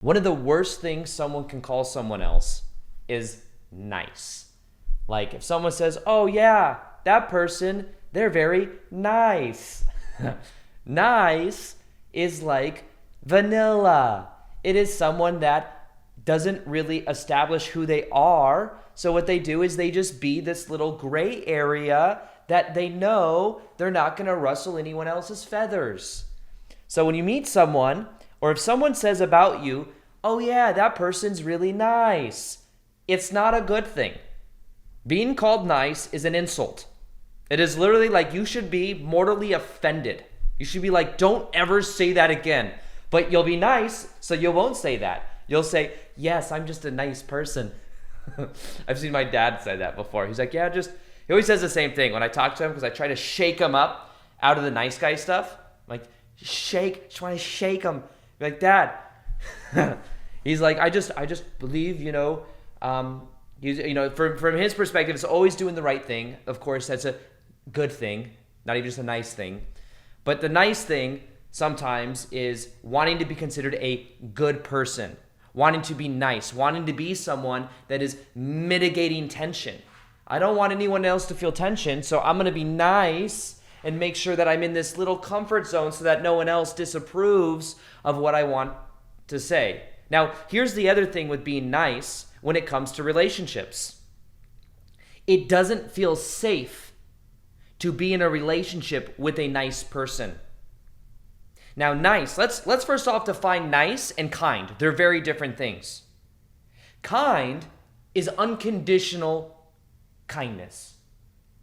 One of the worst things someone can call someone else is nice. Like if someone says, "Oh yeah, that person, they're very nice." Nice is like vanilla. It is someone that doesn't really establish who they are. So what they do is they just be this little gray area that they know they're not going to rustle anyone else's feathers. So when you meet someone, or if someone says about you, "Oh yeah, that person's really nice," it's not a good thing. Being called nice is an insult. It is literally like you should be mortally offended. You should be like, "Don't ever say that again." But you'll be nice, so you won't say that. You'll say, "Yes, I'm just a nice person." I've seen my dad say that before. He's like, he always says the same thing when I talk to him because I try to shake him up out of the nice guy stuff. I'm like, just want to shake him. Like, "Dad." He's like, I just believe, from his perspective, it's always doing the right thing. Of course, that's a good thing, not even just a nice thing. But the nice thing sometimes is wanting to be considered a good person, wanting to be nice, wanting to be someone that is mitigating tension. I don't want anyone else to feel tension, so I'm going to be nice and make sure that I'm in this little comfort zone so that no one else disapproves of what I want to say. Now, here's the other thing with being nice when it comes to relationships. It doesn't feel safe to be in a relationship with a nice person. Now, nice, let's first off define nice and kind. They're very different things. Kind is unconditional kindness.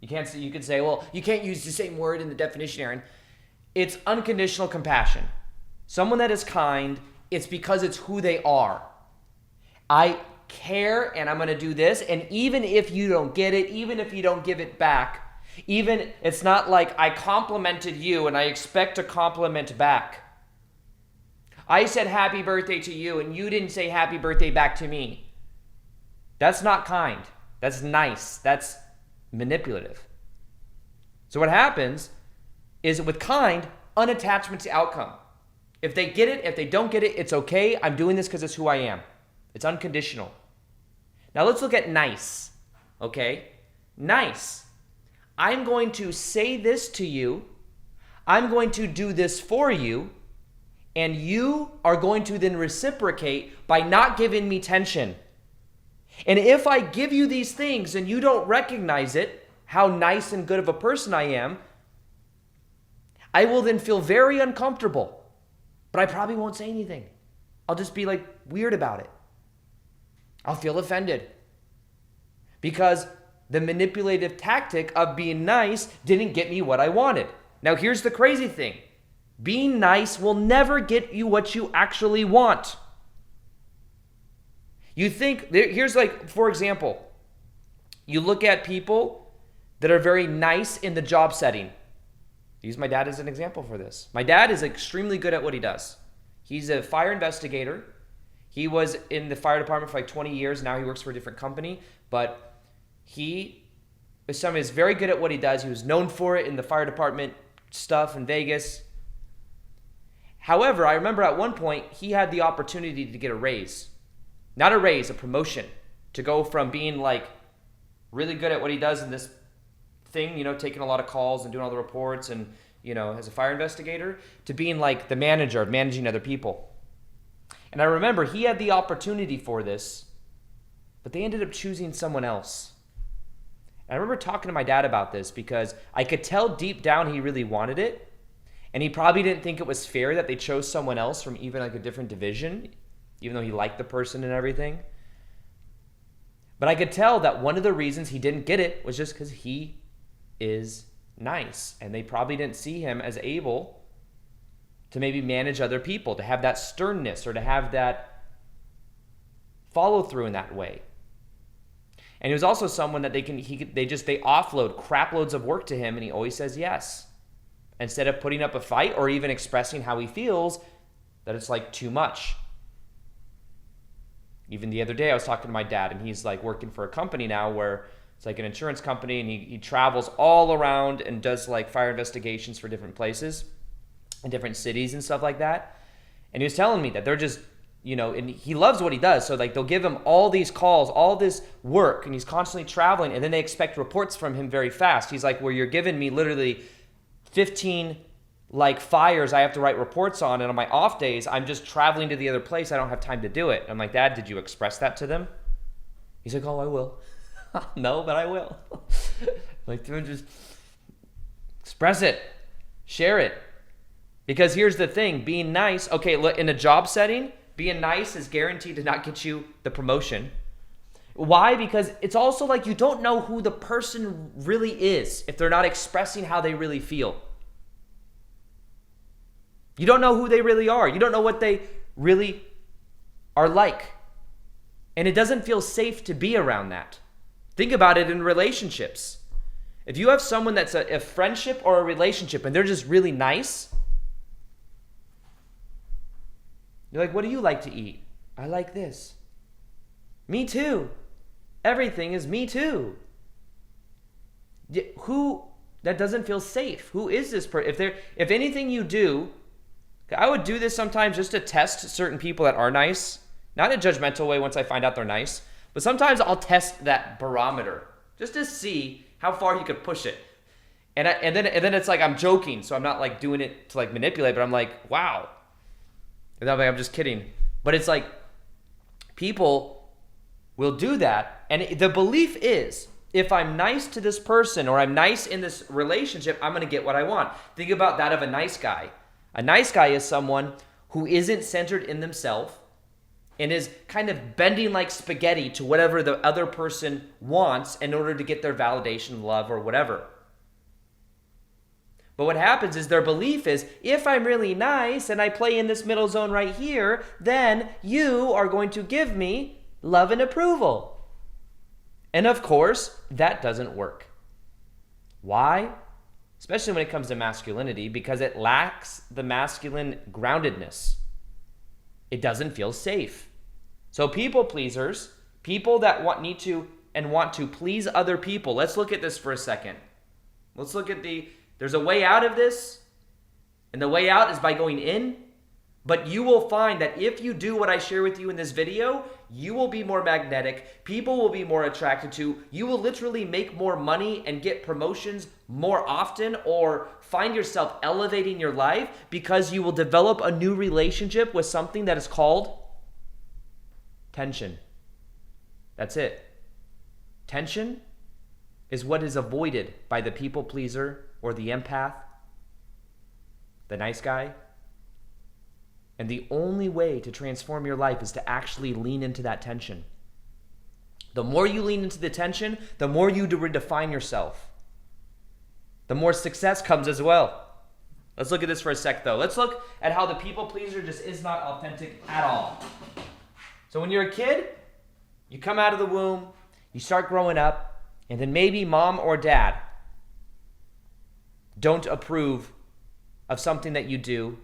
You could say, well, you can't use the same word in the definition, Aaron. It's unconditional compassion. Someone that is kind, it's because it's who they are. I care and I'm going to do this, and even if you don't get it, even if you don't give it back, even it's not like I complimented you and I expect a compliment back. I said happy birthday to you and you didn't say happy birthday back to me. That's not kind. That's nice. That's manipulative. So what happens is with kind, unattachment to outcome. If they get it, if they don't get it, it's okay. I'm doing this because it's who I am. It's unconditional. Now let's look at nice. Okay? Nice. I'm going to say this to you. I'm going to do this for you. And you are going to then reciprocate by not giving me tension. And if I give you these things and you don't recognize it, how nice and good of a person I am, I will then feel very uncomfortable. But I probably won't say anything. I'll just be like weird about it. I'll feel offended. Because the manipulative tactic of being nice didn't get me what I wanted. Now here's the crazy thing. Being nice will never get you what you actually want. You think, here's like, for example, you look at people that are very nice in the job setting. Use my dad as an example for this. My dad is extremely good at what he does. He's a fire investigator. He was in the fire department for like 20 years. Now he works for a different company. But he is someone who's very good at what he does. He was known for it in the fire department stuff in Vegas. However, I remember at one point he had the opportunity to get a raise. Not a raise, a promotion. To go from being like really good at what he does in this thing, taking a lot of calls and doing all the reports and, as a fire investigator, to being like the manager of managing other people. And I remember he had the opportunity for this, but they ended up choosing someone else. And I remember talking to my dad about this because I could tell deep down he really wanted it. And he probably didn't think it was fair that they chose someone else from even like a different division, even though he liked the person and everything. But I could tell that one of the reasons he didn't get it was just because he is nice. And they probably didn't see him as able to maybe manage other people, to have that sternness or to have that follow through in that way. And he was also someone that they offload crap loads of work to him and he always says yes. Instead of putting up a fight or even expressing how he feels, that it's like too much. Even the other day I was talking to my dad and he's like working for a company now where it's like an insurance company and he travels all around and does like fire investigations for different places in different cities and stuff like that. And he was telling me that they're just, and he loves what he does. So like they'll give him all these calls, all this work, and he's constantly traveling, and then they expect reports from him very fast. He's like, well, you're giving me literally 15 like fires I have to write reports on, and on my off days, I'm just traveling to the other place. I don't have time to do it. I'm like, Dad, did you express that to them? He's like, oh, I will. No, but I will. Like, just express it, share it. Because here's the thing, being nice, okay, look, in a job setting, being nice is guaranteed to not get you the promotion. Why? Because it's also like you don't know who the person really is if they're not expressing how they really feel. You don't know who they really are. You don't know what they really are like. And it doesn't feel safe to be around that. Think about it in relationships. If you have someone that's a friendship or a relationship and they're just really nice, you're like, what do you like to eat? I like this. Me too. Everything is me too. Who, that doesn't feel safe. Who is this person? If anything you do, I would do this sometimes just to test certain people that are nice. Not in a judgmental way once I find out they're nice, but sometimes I'll test that barometer just to see how far you could push it. And then it's like I'm joking, so I'm not like doing it to like manipulate, but I'm like, wow. And I'm just kidding. But it's like people will do that, and the belief is if I'm nice to this person or I'm nice in this relationship, I'm going to get what I want. Think about that of a nice guy. A nice guy is someone who isn't centered in themselves and is kind of bending like spaghetti to whatever the other person wants in order to get their validation, love, or whatever. But what happens is their belief is, if I'm really nice and I play in this middle zone right here, then you are going to give me love and approval. And of course, that doesn't work. Why? Especially when it comes to masculinity, because it lacks the masculine groundedness. It doesn't feel safe. So people pleasers, people that want to please other people. Let's look at this for a second. Let's look at there's a way out of this, and the way out is by going in. But you will find that if you do what I share with you in this video, you will be more magnetic. People will be more attracted to. You will literally make more money and get promotions more often, or find yourself elevating your life because you will develop a new relationship with something that is called tension. That's it. Tension is what is avoided by the people pleaser or the empath, the nice guy. And the only way to transform your life is to actually lean into that tension. The more you lean into the tension, the more you redefine yourself. The more success comes as well. Let's look at this for a sec though. Let's look at how the people pleaser just is not authentic at all. So when you're a kid, you come out of the womb, you start growing up, and then maybe mom or dad don't approve of something that you do.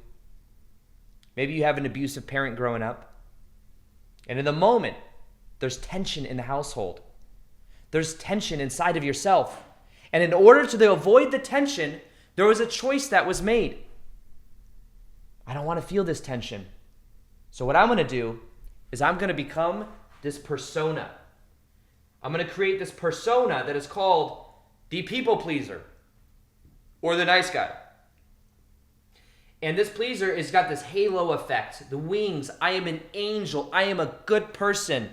Maybe you have an abusive parent growing up. And in the moment, there's tension in the household. There's tension inside of yourself. And in order to avoid the tension, there was a choice that was made. I don't want to feel this tension. So what I'm going to do is I'm going to become this persona. I'm going to create this persona that is called the people pleaser or the nice guy. And this pleaser has got this halo effect, the wings. I am an angel. I am a good person.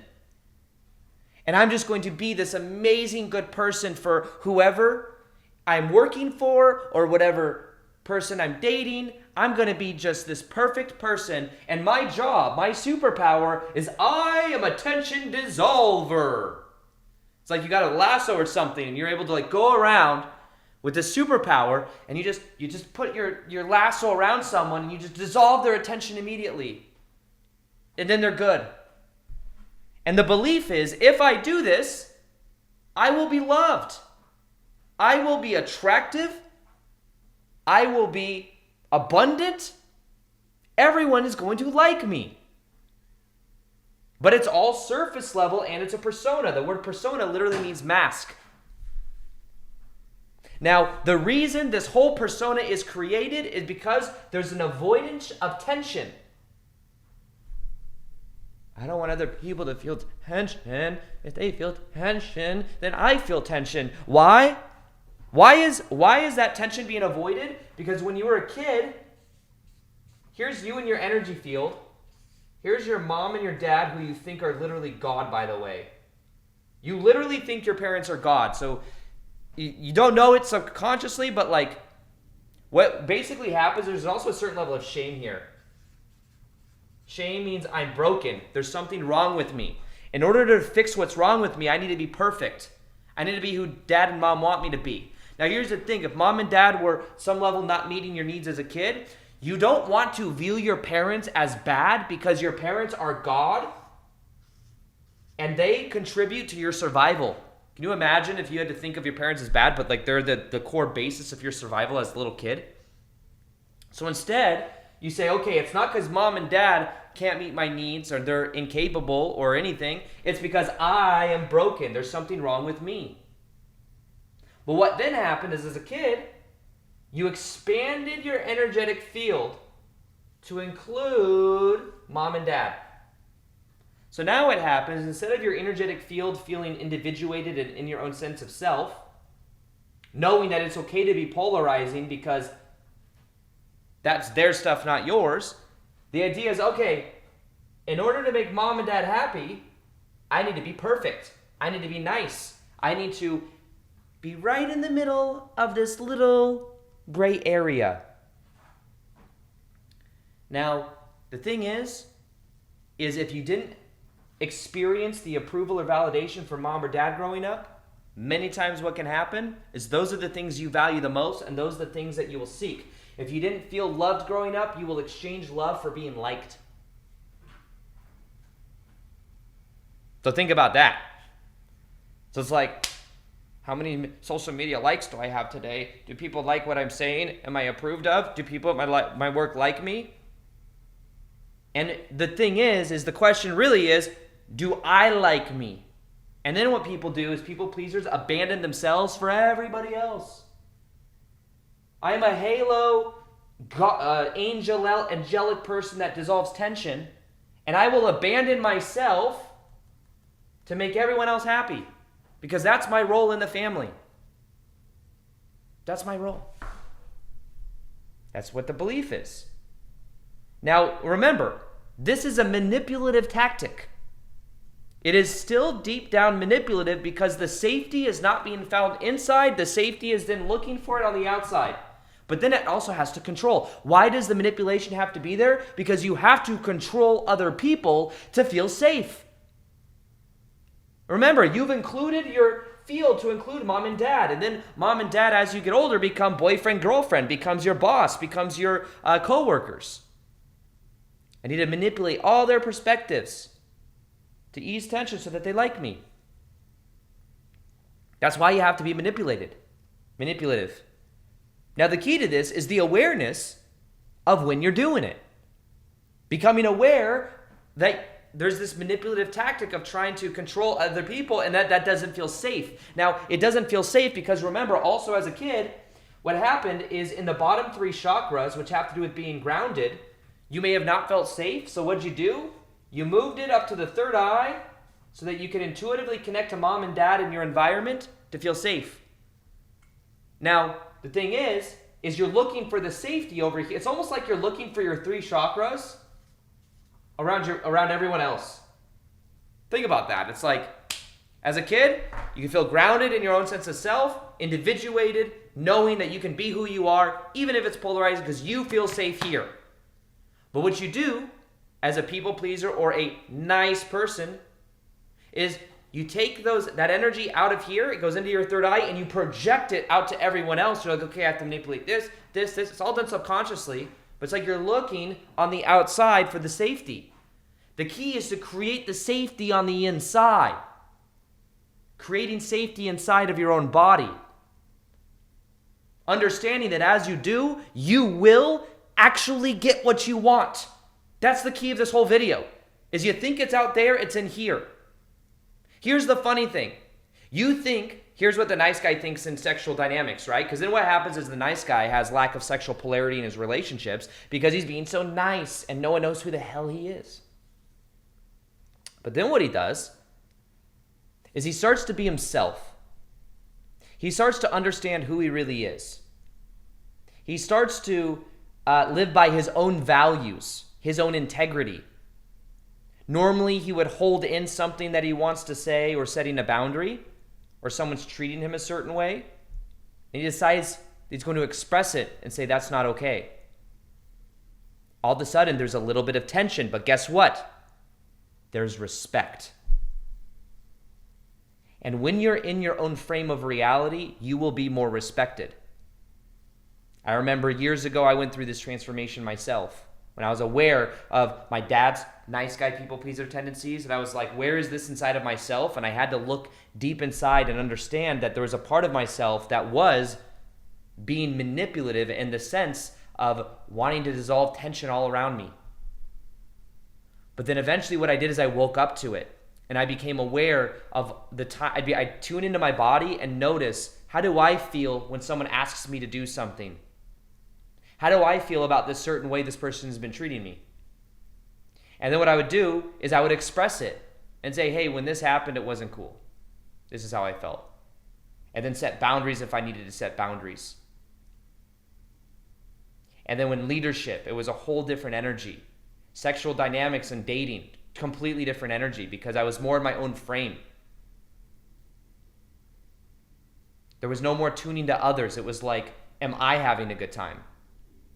And I'm just going to be this amazing good person for whoever I'm working for or whatever person I'm dating. I'm going to be just this perfect person. And my job, my superpower is I am a tension dissolver. It's like you got a lasso or something and you're able to like go around with this superpower, and you just put your lasso around someone and you just dissolve their attention immediately. And then they're good. And the belief is, if I do this, I will be loved. I will be attractive. I will be abundant. Everyone is going to like me. But it's all surface level and it's a persona. The word persona literally means mask. Now, the reason this whole persona is created is because there's an avoidance of tension. I don't want other people to feel tension. If they feel tension, then I feel tension. Why? Why is that tension being avoided? Because when you were a kid, here's you and your energy field. Here's your mom and your dad, who you think are literally God, by the way. You literally think your parents are God. So you don't know it subconsciously, but like what basically happens, there's also a certain level of shame here. Shame means I'm broken. There's something wrong with me. In order to fix what's wrong with me, I need to be perfect. I need to be who dad and mom want me to be. Now here's the thing. If mom and dad were some level not meeting your needs as a kid, you don't want to view your parents as bad because your parents are God and they contribute to your survival. Can you imagine if you had to think of your parents as bad, but like they're the core basis of your survival as a little kid? So instead, you say, okay, it's not because mom and dad can't meet my needs or they're incapable or anything. It's because I am broken. There's something wrong with me. But what then happened is, as a kid, you expanded your energetic field to include mom and dad. So now what happens, instead of your energetic field feeling individuated and in your own sense of self, knowing that it's okay to be polarizing because that's their stuff, not yours, the idea is, okay, in order to make mom and dad happy, I need to be perfect. I need to be nice. I need to be right in the middle of this little gray area. Now, the thing is if you didn't experience the approval or validation from mom or dad growing up, many times what can happen is those are the things you value the most, and those are the things that you will seek. If you didn't feel loved growing up, you will exchange love for being liked. So think about that. So it's like, how many social media likes do I have today? Do people like what I'm saying? Am I approved of? Do people at my work like me? And the thing is the question really is, do I like me? And then what people do is people pleasers abandon themselves for everybody else. I am a halo, angelic person that dissolves tension, and I will abandon myself to make everyone else happy, because that's my role in the family. That's my role. That's what the belief is. Now, remember, this is a manipulative tactic. It is still deep down manipulative because the safety is not being found inside. The safety is then looking for it on the outside. But then it also has to control. Why does the manipulation have to be there? Because you have to control other people to feel safe. Remember, you've included your field to include mom and dad. And then mom and dad, as you get older, become boyfriend, girlfriend, becomes your boss, becomes your co-workers. I need to manipulate all their perspectives to ease tension so that they like me. That's why you have to be manipulative. Now, the key to this is the awareness of when you're doing it. Becoming aware that there's this manipulative tactic of trying to control other people, and that doesn't feel safe. Now, it doesn't feel safe because, remember, also as a kid, what happened is in the bottom 3 chakras, which have to do with being grounded, you may have not felt safe. So what'd you do? You moved it up to the 3rd eye so that you can intuitively connect to mom and dad in your environment to feel safe. Now, the thing is you're looking for the safety over here. It's almost like you're looking for your 3 chakras around everyone else. Think about that. It's like, as a kid, you can feel grounded in your own sense of self, individuated, knowing that you can be who you are, even if it's polarizing, because you feel safe here. But what you do as a people pleaser or a nice person is you take that energy out of here, it goes into your 3rd eye, and you project it out to everyone else. You're like, okay, I have to manipulate this. It's all done subconsciously, but it's like you're looking on the outside for the safety. The key is to create the safety on the inside. Creating safety inside of your own body. Understanding that as you do, you will actually get what you want. That's the key of this whole video. Is you think it's out there, it's in here. Here's the funny thing. You think, here's what the nice guy thinks in sexual dynamics, right? Because then what happens is the nice guy has lack of sexual polarity in his relationships because he's being so nice and no one knows who the hell he is. But then what he does is he starts to be himself. He starts to understand who he really is. He starts to live by his own values, his own integrity. Normally, he would hold in something that he wants to say or setting a boundary, or someone's treating him a certain way. And he decides he's going to express it and say, that's not okay. All of a sudden, there's a little bit of tension, but guess what? There's respect. And when you're in your own frame of reality, you will be more respected. I remember years ago, I went through this transformation myself when I was aware of my dad's nice guy, people pleaser tendencies. And I was like, where is this inside of myself? And I had to look deep inside and understand that there was a part of myself that was being manipulative in the sense of wanting to dissolve tension all around me. But then eventually what I did is I woke up to it and I became aware of the time. I'd tune into my body and notice, how do I feel when someone asks me to do something? How do I feel about this certain way this person has been treating me? And then what I would do is I would express it and say, hey, when this happened, it wasn't cool. This is how I felt. And then set boundaries if I needed to set boundaries. And then when leadership, it was a whole different energy. Sexual dynamics and dating, completely different energy because I was more in my own frame. There was no more tuning to others. It was like, am I having a good time?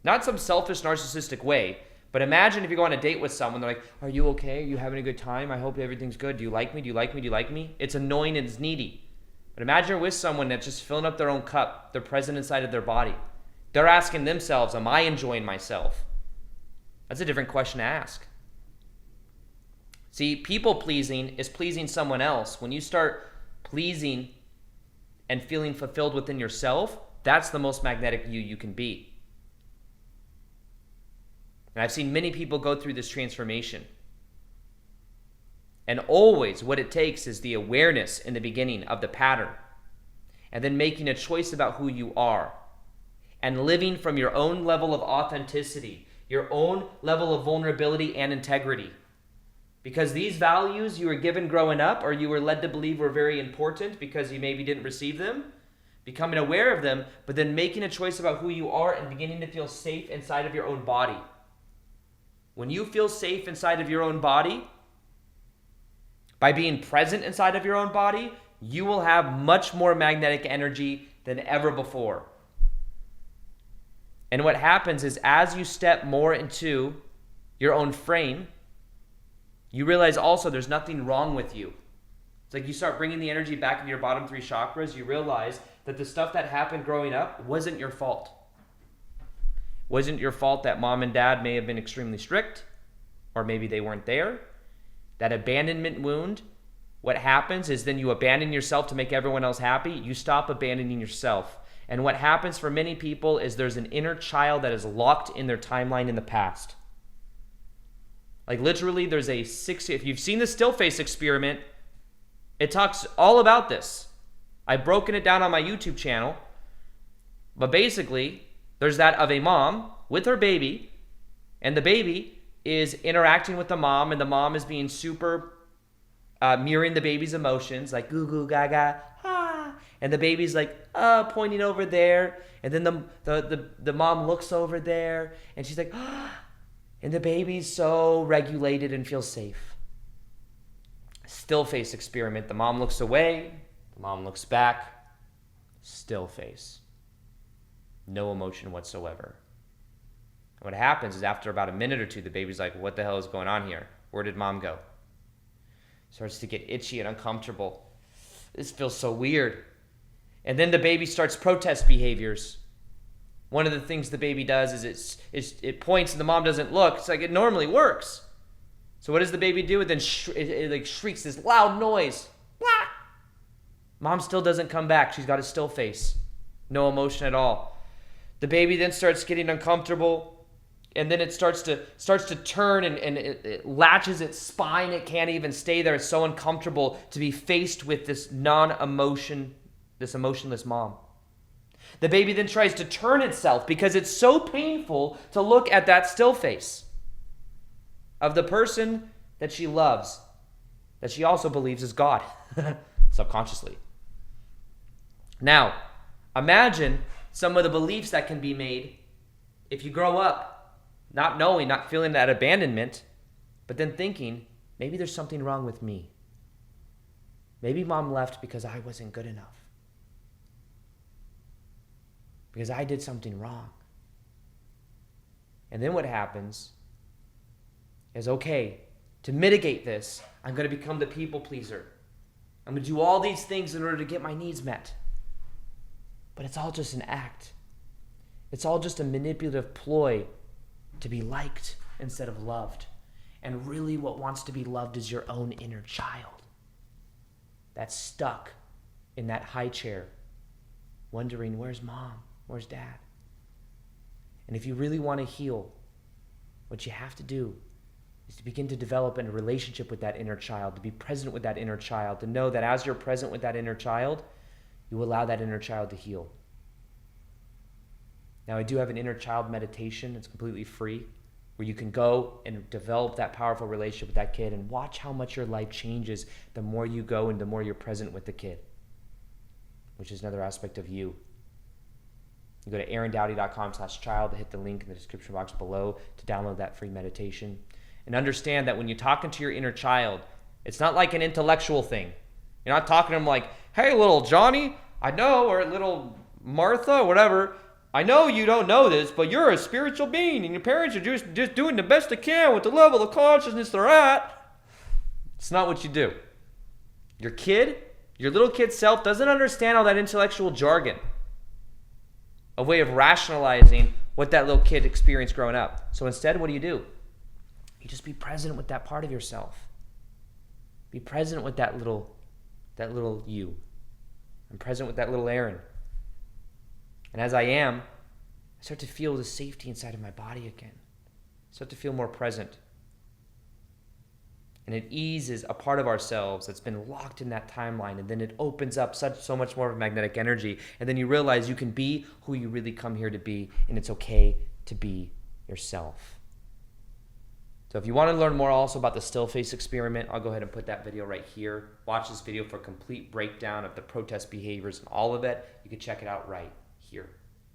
Not some selfish, narcissistic way, but imagine if you go on a date with someone, they're like, are you okay? Are you having a good time? I hope everything's good. Do you like me? Do you like me? Do you like me? It's annoying and it's needy. But imagine you're with someone that's just filling up their own cup. They're present inside of their body. They're asking themselves, am I enjoying myself? That's a different question to ask. See, people pleasing is pleasing someone else. When you start pleasing and feeling fulfilled within yourself, that's the most magnetic you can be. And I've seen many people go through this transformation. And always what it takes is the awareness in the beginning of the pattern. And then making a choice about who you are. And living from your own level of authenticity. Your own level of vulnerability and integrity. Because these values you were given growing up or you were led to believe were very important because you maybe didn't receive them. Becoming aware of them, but then making a choice about who you are and beginning to feel safe inside of your own body. When you feel safe inside of your own body, by being present inside of your own body, you will have much more magnetic energy than ever before. And what happens is as you step more into your own frame, you realize also there's nothing wrong with you. It's like you start bringing the energy back into your bottom three chakras, you realize that the stuff that happened growing up wasn't your fault. Wasn't your fault that mom and dad may have been extremely strict, or maybe they weren't there. That abandonment wound, what happens is then you abandon yourself to make everyone else happy. You stop abandoning yourself. And what happens for many people is there's an inner child that is locked in their timeline in the past. Like literally there's a if you've seen the still face experiment, it talks all about this. I've broken it down on my YouTube channel. But basically, there's that of a mom with her baby, and the baby is interacting with the mom, and the mom is being super mirroring the baby's emotions, like goo goo gaga, ah, and the baby's like pointing over there, and then the mom looks over there, and she's like, ah, and the baby's so regulated and feels safe. Still face experiment. The mom looks away, the mom looks back, still face. No emotion whatsoever. And what happens is after about a minute or two, the baby's like, what the hell is going on here? Where did mom go? Starts to get itchy and uncomfortable. This feels so weird. And then the baby starts protest behaviors. One of the things the baby does is it points and the mom doesn't look. It's like it normally works. So what does the baby do? It then it like shrieks this loud noise. Blah! Mom still doesn't come back. She's got a still face. No emotion at all. The baby then starts getting uncomfortable, and then it starts to turn and it latches its spine. It can't even stay there. It's so uncomfortable to be faced with this this emotionless mom. The baby then tries to turn itself because it's so painful to look at that still face of the person that she loves. that she also believes is God, subconsciously. Now, imagine some of the beliefs that can be made if you grow up not knowing, not feeling that abandonment, but then thinking, maybe there's something wrong with me. Maybe mom left because I wasn't good enough. Because I did something wrong. And then what happens is, okay, to mitigate this, I'm going to become the people pleaser. I'm going to do all these things in order to get my needs met. But it's all just an act. It's all just a manipulative ploy to be liked instead of loved. And really what wants to be loved is your own inner child that's stuck in that high chair, wondering, where's mom? Where's dad? And if you really want to heal, what you have to do is to begin to develop a relationship with that inner child, to be present with that inner child, to know that as you're present with that inner child, you allow that inner child to heal. Now, I do have an inner child meditation. It's completely free, where you can go and develop that powerful relationship with that kid and watch how much your life changes the more you go and the more you're present with the kid, which is another aspect of you. You go to aarondowdy.com/child to hit the link in the description box below to download that free meditation. And understand that when you're talking to your inner child, it's not like an intellectual thing. You're not talking to him like, hey, little Johnny, I know, or little Martha, or whatever, I know you don't know this, but you're a spiritual being, and your parents are just doing the best they can with the level of consciousness they're at. It's not what you do. Your kid, your little kid self doesn't understand all that intellectual jargon, a way of rationalizing what that little kid experienced growing up. So instead, what do? You just be present with that part of yourself. Be present with that little you. I'm present with that little Aaron. And as I am, I start to feel the safety inside of my body again. I start to feel more present. And it eases a part of ourselves that's been locked in that timeline, and then it opens up so much more of a magnetic energy, and then you realize you can be who you really come here to be, and it's okay to be yourself. So if you want to learn more also about the still face experiment, I'll go ahead and put that video right here. Watch this video for a complete breakdown of the protest behaviors and all of it. You can check it out right here.